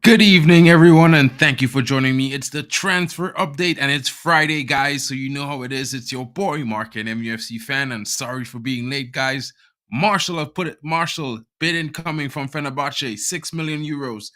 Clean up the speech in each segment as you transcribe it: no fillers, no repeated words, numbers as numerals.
Good evening, everyone, and thank you for joining me. It's the transfer update, and it's Friday, guys. So you know how it is. It's your boy Mark, an MUFC fan, and sorry for being late, guys. Marshall bid incoming from Fenerbahce, 6 million euros.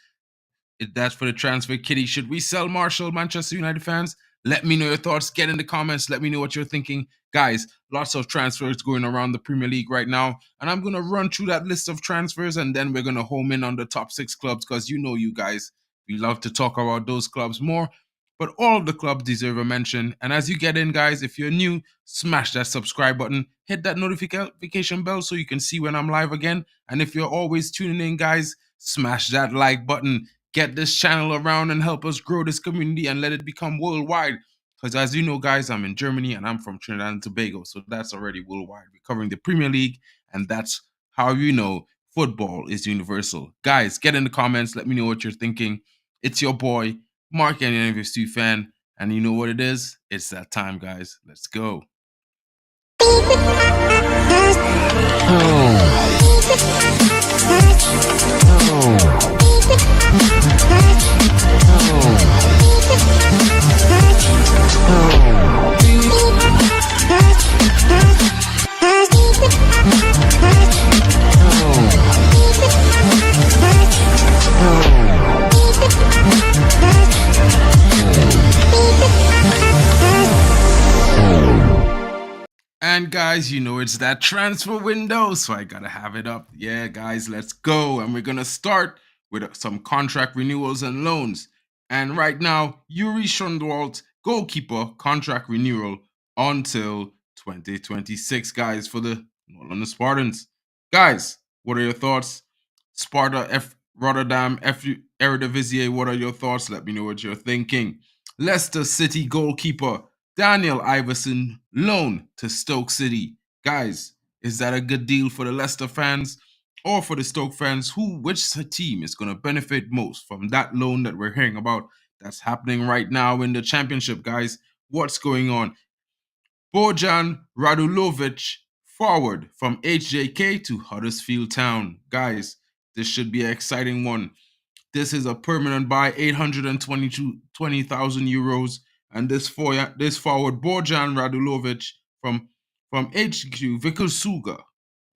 That's for the transfer kitty. Should we sell Marshall, Manchester United fans? Let me know your thoughts. Get in the comments. Let me know what you're thinking. Guys, lots of transfers going around the Premier League right now. And I'm going to run through that list of transfers and then we're going to home in on the top six clubs because you guys, we love to talk about those clubs more. But all of the clubs deserve a mention. And as you get in, guys, if you're new, smash that subscribe button, hit that notification bell so you can see when I'm live again. And if you're always tuning in, guys, smash that like button. Get this channel around and help us grow this community and let it become worldwide. Because as you know, guys, I'm in Germany and I'm from Trinidad and Tobago, so that's already worldwide. We're covering the Premier League, and that's how you know football is universal. Guys, get in the comments. Let me know what you're thinking. It's your boy, Mark, an NFC fan, and you know what it is? It's that time, guys. Let's go. And guys, you know it's that transfer window, so I gotta have it up. Yeah, guys, let's go. And we're gonna start with some contract renewals and loans. And right now, Yuri Shondwalt, goalkeeper, contract renewal until 2026, guys, for the London Spartans. Guys, what are your thoughts? Sparta, Rotterdam, Eredivisie, what are your thoughts? Let me know what you're thinking. Leicester City goalkeeper Daniel Iverson loan to Stoke City. Guys, is that a good deal for the Leicester fans or for the Stoke fans? Which team is going to benefit most from that loan that we're hearing about that's happening right now in the championship, guys? What's going on? Bojan Radulovic forward from HJK to Huddersfield Town. Guys, this should be an exciting one. This is a permanent buy, 820,000 euros. And this forward Bojan Radulovic from HQ Vikersuga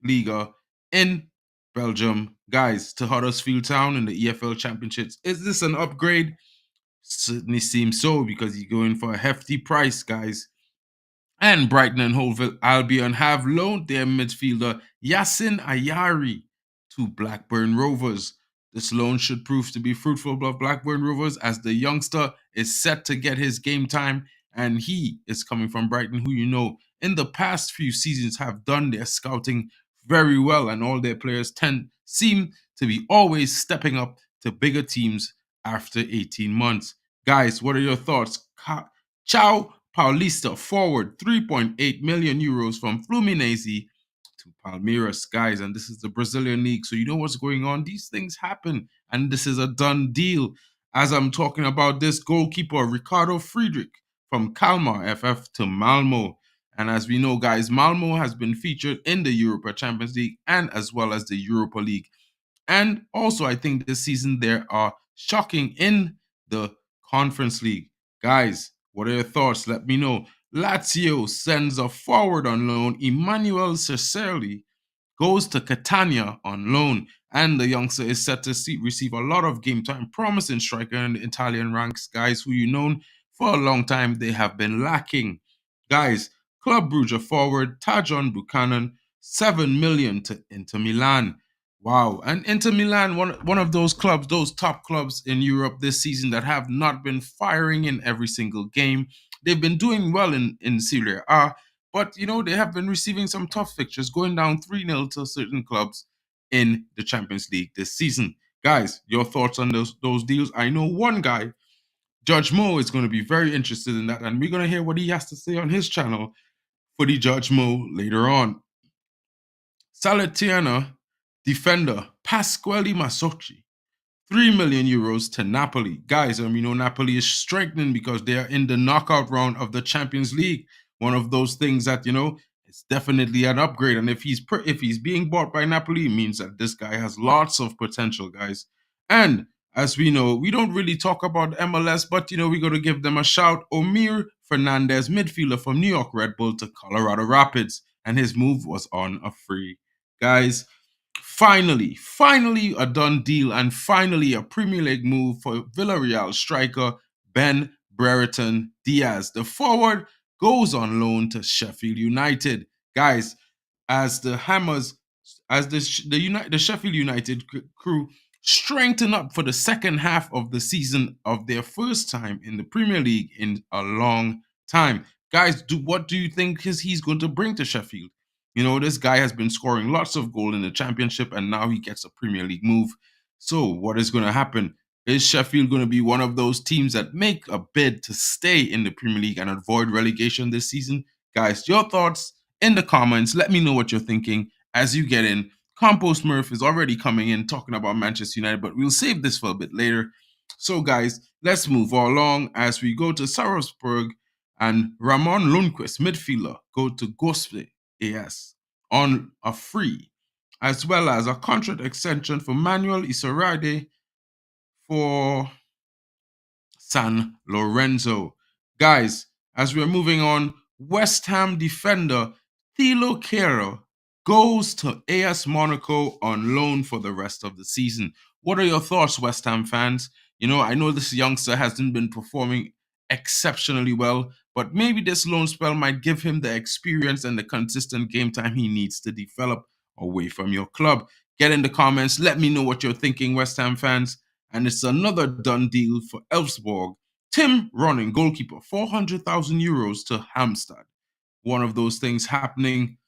Liga in Belgium, guys, to Huddersfield Town in the EFL Championships. Is this an upgrade? Certainly seems so because he's going for a hefty price, guys. And Brighton and Hove Albion have loaned their midfielder Yassin Ayari to Blackburn Rovers. This loan should prove to be fruitful for Blackburn Rovers as the youngster is set to get his game time, and he is coming from Brighton, who you know in the past few seasons have done their scouting very well, and all their players seem to be always stepping up to bigger teams after 18 months. Guys, what are your thoughts? Ciao Paulista forward 3.8 million euros from Fluminense to Palmeiras, guys, and this is the Brazilian league, so you know what's going on. These things happen, and this is a done deal. As I'm talking about this goalkeeper, Ricardo Friedrich from Kalmar FF to Malmo. And as we know, guys, Malmo has been featured in the Europa Champions League and as well as the Europa League. And also, I think this season there are shocking in the Conference League. Guys, what are your thoughts? Let me know. Lazio sends a forward on loan. Emmanuel Ceserli goes to Catania on loan. And the youngster is set to receive a lot of game time. Promising striker in the Italian ranks, guys, who you know for a long time they have been lacking. Guys, Club Brugge forward Tajon Buchanan, 7 million to Inter Milan. Wow. And Inter Milan, one of those clubs, those top clubs in Europe this season that have not been firing in every single game. They've been doing well in Serie A, but you know, they have been receiving some tough fixtures, going down 3-0 to certain clubs in the Champions League this season. Guys, your thoughts on those deals? I know one guy, Judge Mo, is going to be very interested in that, and we're going to hear what he has to say on his channel for the Judge Mo later on. Salernitana defender Pasquale Masocci, 3 million euros to Napoli. Guys, we know Napoli is strengthening because they are in the knockout round of the Champions League. One of those things that, you know, it's definitely an upgrade. And if he's being bought by Napoli, it means that this guy has lots of potential, guys. And as we know, we don't really talk about MLS, but we got to give them a shout. Omir Fernandez, midfielder from New York Red Bull to Colorado Rapids, and his move was on a free. Guys, finally a done deal, and finally a Premier League move for Villarreal striker Ben Brereton Diaz. The forward goes on loan to Sheffield United. Guys, as the Hammers, as the Sheffield United crew strengthen up for the second half of the season of their first time in the Premier League in a long time. Guys, what do you think he's going to bring to Sheffield? This guy has been scoring lots of goals in the Championship, and now he gets a Premier League move. So, what is going to happen? Is Sheffield going to be one of those teams that make a bid to stay in the Premier League and avoid relegation this season? Guys, your thoughts in the comments. Let me know what you're thinking as you get in. Compost Murph is already coming in talking about Manchester United, but we'll save this for a bit later. So, guys, let's move along as we go to Sarpsborg, and Ramon Lundqvist, midfielder, go to Gospe AS on a free, as well as a contract extension for Manuel Isorade for San Lorenzo. Guys, as we're moving on, West Ham defender Thilo Kehrer goes to AS Monaco on loan for the rest of the season. What are your thoughts, West Ham fans? I know this youngster hasn't been performing exceptionally well, but maybe this loan spell might give him the experience and the consistent game time he needs to develop away from your club. Get in the comments. Let me know what you're thinking, West Ham fans. And it's another done deal for Elfsborg. Tim Ronning, goalkeeper, 400,000 euros to Hamstad. One of those things happening,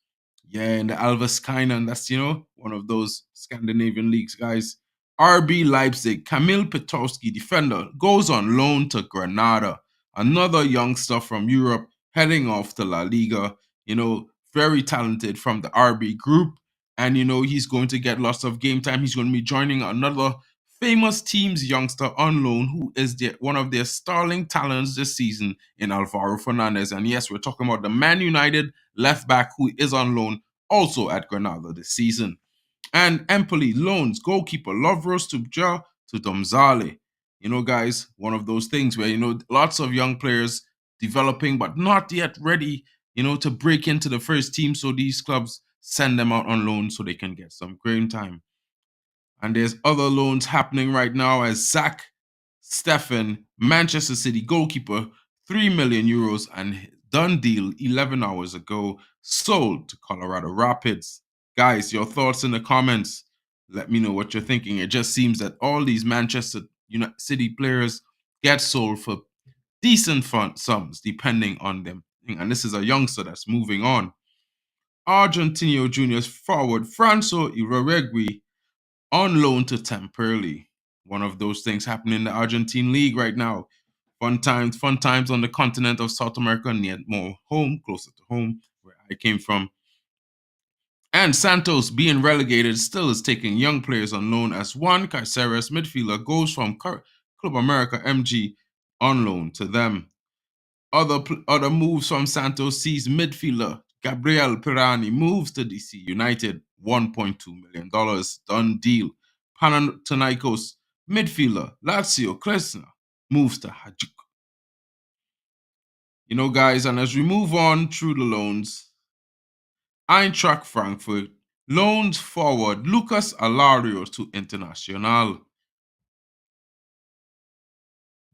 in the Alvaskainen. That's, one of those Scandinavian leagues, guys. RB Leipzig, Kamil Petorski, defender, goes on loan to Granada. Another youngster from Europe heading off to La Liga. Very talented from the RB group. And, he's going to get lots of game time. He's going to be joining another famous team's youngster on loan, who is one of their starling talents this season in Alvaro Fernandez. And yes, we're talking about the Man United left back who is on loan also at Granada this season. And Empoli loans goalkeeper Lovros Tubja to Domzale. Guys, one of those things where, lots of young players developing but not yet ready, to break into the first team. So these clubs send them out on loan so they can get some game time. And there's other loans happening right now as Zach Steffen, Manchester City goalkeeper, 3 million euros and done deal 11 hours ago, sold to Colorado Rapids. Guys, your thoughts in the comments. Let me know what you're thinking. It just seems that all these Manchester City players get sold for decent sums depending on them. And this is a youngster that's moving on. Argentino Juniors forward Franco Iroregui on loan to Temperley. One of those things happening in the Argentine League right now. Fun times on the continent of South America, near more home, closer to home, where I came from. And Santos, being relegated, still is taking young players on loan as Juan Caceres, midfielder, goes from Club America MG on loan to them. Other moves from Santos sees midfielder Gabriel Pirani moves to DC United, $1.2 million, done deal. Panathinaikos midfielder Lazio Klesna moves to Hajduk. Guys, and as we move on through the loans, Eintracht Frankfurt loans forward Lucas Alario to Internacional.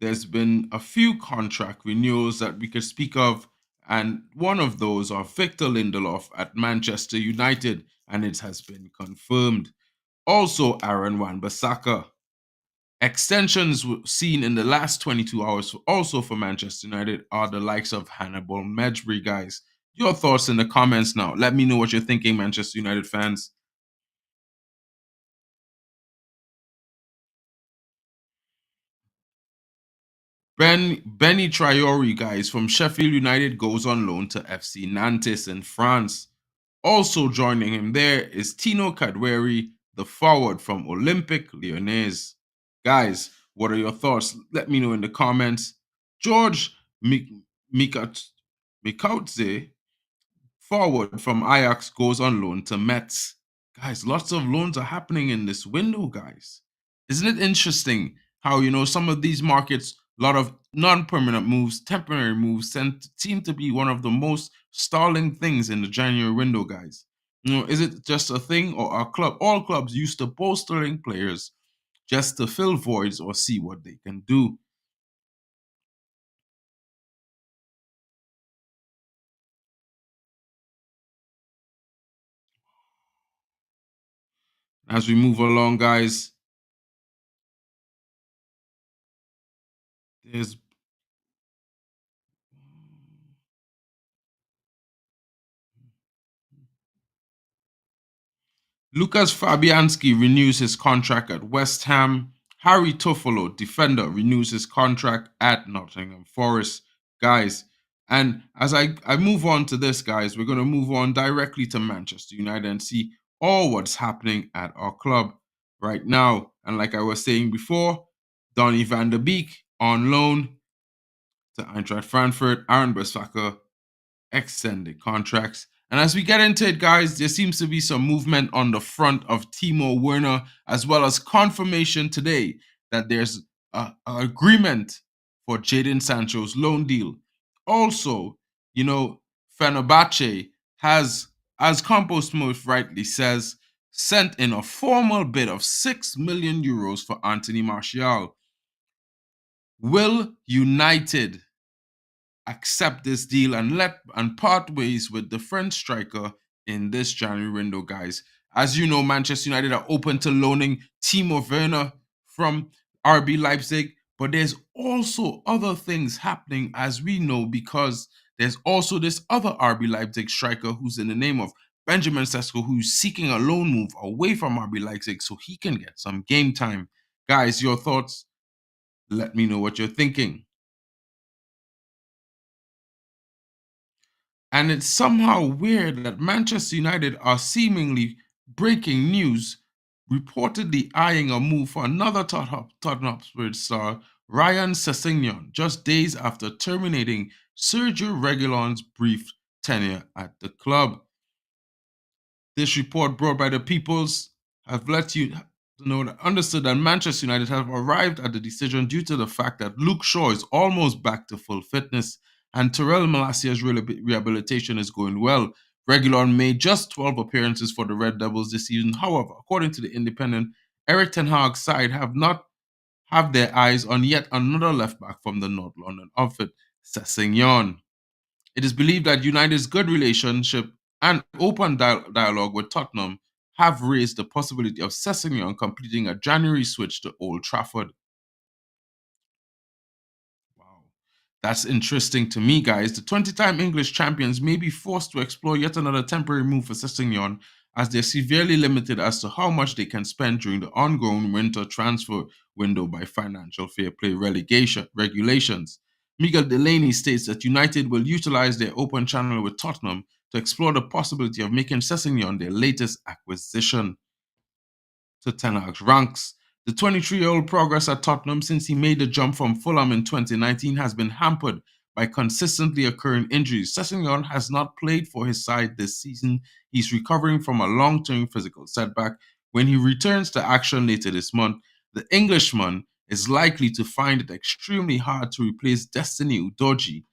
There's been a few contract renewals that we could speak of, and one of those are Victor Lindelof at Manchester United, and it has been confirmed. Also, Aaron Wan-Bissaka. Extensions seen in the last 22 hours also for Manchester United are the likes of Hannibal Mejbri, guys. Your thoughts in the comments now. Let me know what you're thinking, Manchester United fans. Benny Traore, guys, from Sheffield United goes on loan to FC Nantes in France. Also joining him there is Tino Kadewere, the forward from Olympique Lyonnais. Guys, what are your thoughts? Let me know in the comments. George Mikautze, forward from Ajax, goes on loan to Metz. Guys, lots of loans are happening in this window, guys. Isn't it interesting how some of these markets, a lot of non-permanent moves, temporary moves, seem to be one of the most stalling things in the January window, guys. Is it just a thing, or are all clubs used to bolstering players just to fill voids or see what they can do? As we move along, guys, there's Lucas Fabianski renews his contract at West Ham. Harry Toffolo, defender, renews his contract at Nottingham Forest. Guys, and as I move on to this, guys, we're going to move on directly to Manchester United and see all what's happening at our club right now. And like I was saying before, Donny van der Beek on loan to Eintracht Frankfurt, Aaron Bissaka extended contracts. And as we get into it, guys, there seems to be some movement on the front of Timo Werner, as well as confirmation today that there's an agreement for Jadon Sancho's loan deal. Also, Fenerbahce has, as Campos most rightly says, sent in a formal bid of 6 million euros for Anthony Martial. Will United accept this deal and part ways with the French striker in this January window, guys? As you know, Manchester United are open to loaning Timo Werner from RB Leipzig, but there's also other things happening, as we know, because there's also this other RB Leipzig striker who's in the name of Benjamin Sesko, who's seeking a loan move away from RB Leipzig so he can get some game time. Guys, your thoughts? Let me know what you're thinking. And it's somehow weird that Manchester United are seemingly breaking news, reportedly eyeing a move for another Tottenham Hotspur star, Ryan Sessegnon, just days after terminating Sergio Reguilon's brief tenure at the club. This report brought by the Peoples have let you know that understood that Manchester United have arrived at the decision due to the fact that Luke Shaw is almost back to full fitness and Terrell Malacia's rehabilitation is going well. Reguilon made just 12 appearances for the Red Devils this season. However, according to the Independent, Eric Ten Hag's side have their eyes on yet another left back from the North London outfit, Sessegnon. It is believed that United's good relationship and open dialogue with Tottenham have raised the possibility of Sessegnon completing a January switch to Old Trafford. Wow. That's interesting to me, guys. The 20-time English champions may be forced to explore yet another temporary move for Sessegnon, as they're severely limited as to how much they can spend during the ongoing winter transfer window by financial fair play regulations. Miguel Delaney states that United will utilize their open channel with Tottenham to explore the possibility of making Sessegnon their latest acquisition. To Ten Hag's ranks. The 23-year-old progress at Tottenham since he made the jump from Fulham in 2019 has been hampered by consistently occurring injuries. Sessegnon has not played for his side this season. He's recovering from a long-term physical setback. When he returns to action later this month, the Englishman is likely to find it extremely hard to replace Destiny Udogie,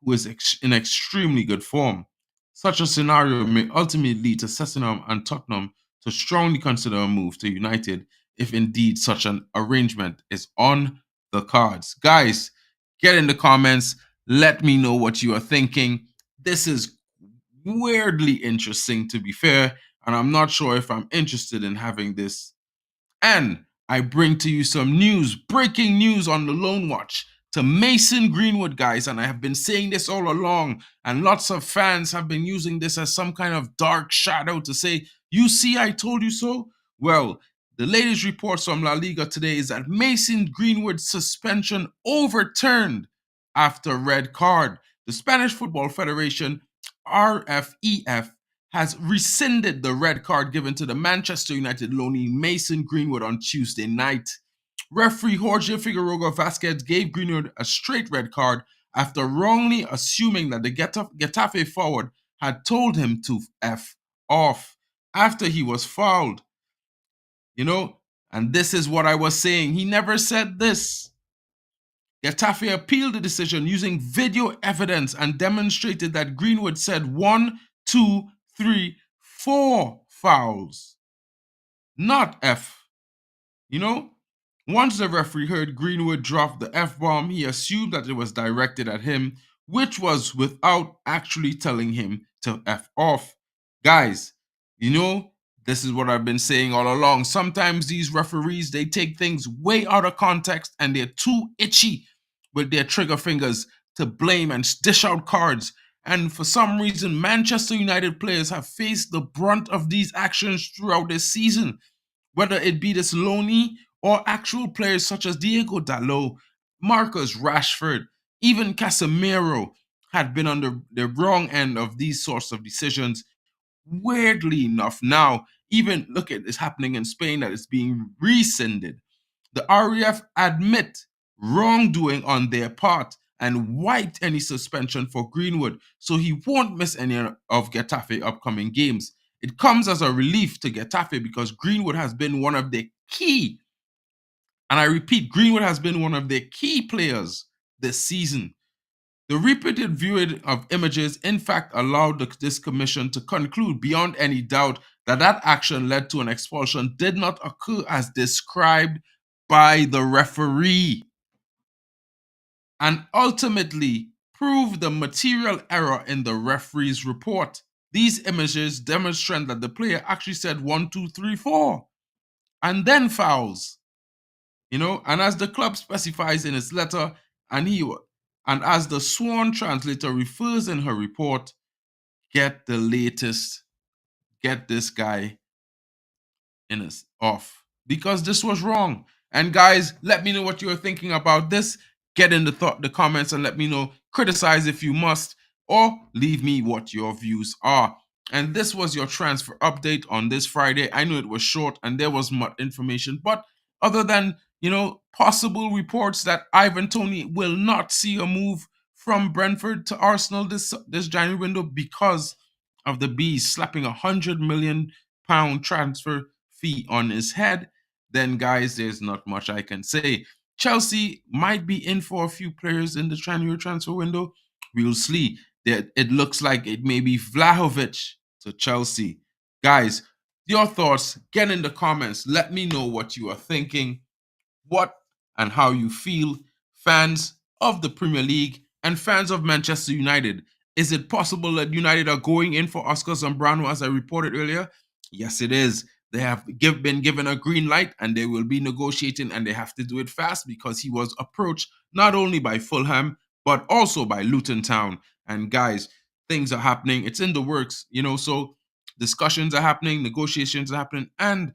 who is in extremely good form. Such a scenario may ultimately lead to Sessegnon and Tottenham to strongly consider a move to United if indeed such an arrangement is on the cards. Guys, get in the comments. Let me know what you are thinking. This is weirdly interesting, to be fair, and I'm not sure if I'm interested in having this. And I bring to you some news, breaking news on the Loan Watch to Mason Greenwood, guys. And I have been saying this all along, and lots of fans have been using this as some kind of dark shadow to say, you see, I told you so. Well, the latest reports from La Liga today is that Mason Greenwood's suspension overturned after red card. The Spanish Football Federation, RFEF, has rescinded the red card given to the Manchester United loanee Mason Greenwood on Tuesday night. Referee Jorge Figueroa Vasquez gave Greenwood a straight red card after wrongly assuming that the Getafe forward had told him to F off after he was fouled. You know, And this is what I was saying. He never said this. Getafe appealed the decision using video evidence and demonstrated that Greenwood said 1, 2, 3, 4 fouls, not F. You know, once the referee heard Greenwood drop the F-bomb, he assumed that it was directed at him, which was without actually telling him to F off. Guys, you know, this is what I've been saying all along. Sometimes these referees, they take things way out of context and they're too itchy with their trigger fingers to blame and dish out cards. And for some reason, Manchester United players have faced the brunt of these actions throughout this season, whether it be this loanee or actual players such as Diego Dalot, Marcus Rashford, even Casemiro had been on the wrong end of these sorts of decisions. Weirdly enough, now, even look at this happening in Spain that is being rescinded. The REF admit wrongdoing on their part and wiped any suspension for Greenwood, so he won't miss any of Getafe upcoming games. It comes as a relief to Getafe because Greenwood has been one of their key, and I repeat, Greenwood has been one of their key players this season. The repeated viewing of images, in fact, allowed this commission to conclude beyond any doubt that that action led to an expulsion did not occur as described by the referee, and ultimately prove the material error in the referee's report. These images demonstrate that the player actually said 1, 2, 3, 4, and then fouls. And as the club specifies in its letter, and as the sworn translator refers in her report, get the latest, get this guy in us off, because this was wrong. And guys, let me know what you're thinking about this. Get in the comments and let me know. Criticize if you must, or leave me what your views are. And this was your transfer update on this Friday. I know it was short and there was much information, but other than possible reports that Ivan Toney will not see a move from Brentford to Arsenal this January window because of the Bees slapping £100 million transfer fee on his head, then guys, there's not much I can say. Chelsea might be in for a few players in the January transfer window. We'll see. It looks like it may be Vlahovic to Chelsea. Guys, your thoughts, get in the comments. Let me know what you are thinking, what and how you feel. Fans of the Premier League and fans of Manchester United, is it possible that United are going in for Oscar Zambrano as I reported earlier? Yes, it is. They have been given a green light and they will be negotiating, and they have to do it fast because he was approached not only by Fulham but also by Luton Town. And guys, things are happening. It's in the works, so discussions are happening, negotiations are happening, and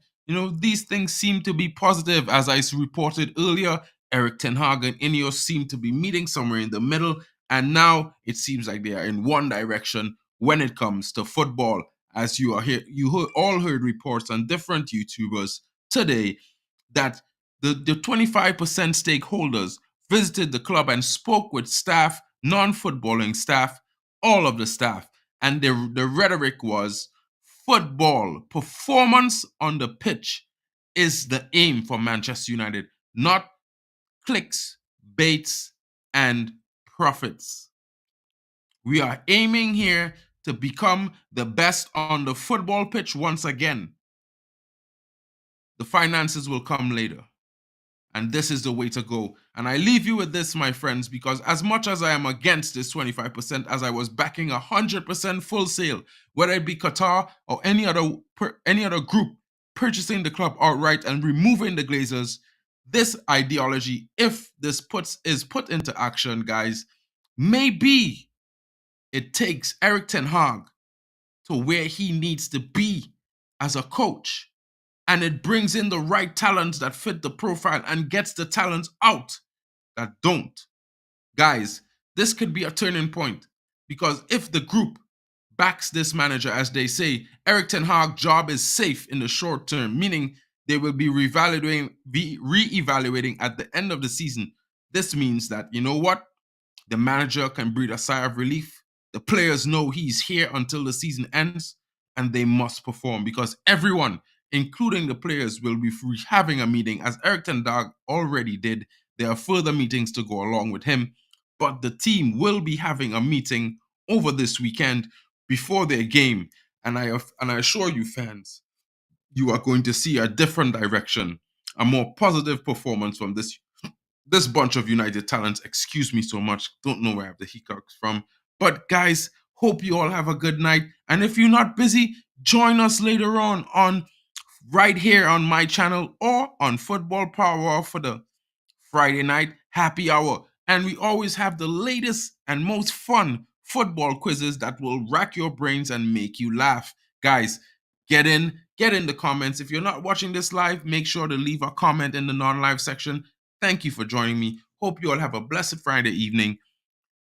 these things seem to be positive. As I reported earlier, Eric Ten Hag and Ineos seem to be meeting somewhere in the middle, and now it seems like they are in one direction when it comes to football. As you are here, all heard reports on different YouTubers today that the 25% stakeholders visited the club and spoke with staff, non-footballing staff, all of the staff, and the rhetoric was football performance on the pitch is the aim for Manchester United, not clicks, baits, and profits. We are aiming here to become the best on the football pitch once again. The finances will come later. And this is the way to go. And I leave you with this, my friends, because as much as I am against this 25%, as I was backing 100% full sale, whether it be Qatar or any other group purchasing the club outright and removing the Glazers, this ideology, if this is put into action, guys, maybe it takes Eric Ten Hag to where he needs to be as a coach. And it brings in the right talents that fit the profile and gets the talents out that don't. Guys, this could be a turning point, because if the group backs this manager, as they say, Eric Ten Hag's job is safe in the short term, meaning they will be re-evaluating at the end of the season. This means that, you know what? The manager can breathe a sigh of relief. The players know he's here until the season ends, and they must perform because everyone including the players, will be having a meeting, as Eric Ten Hag already did. There are further meetings to go along with him, but the team will be having a meeting over this weekend before their game, and I assure you, fans, you are going to see a different direction, a more positive performance from this bunch of United talents. Excuse me so much. Don't know where I have the hiccups from. But guys, hope you all have a good night. And if you're not busy, join us later on right here on my channel or on Football Power for the Friday night happy hour. And we always have the latest and most fun football quizzes that will rack your brains and make you laugh. Guys, get in the comments. If you're not watching this live, make sure to leave a comment in the non-live section. Thank you for joining me. Hope you all have a blessed Friday evening,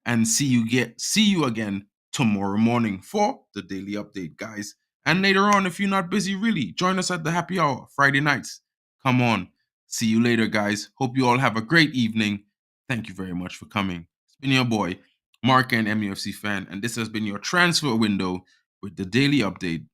and see you again tomorrow morning for the daily update, guys. And later on, if you're not busy, really join us at the happy hour Friday nights. Come on. See you later, guys. Hope you all have a great evening. Thank you very much for coming. It's been your boy, Mark, and MUFC fan, and this has been your transfer window with the daily update.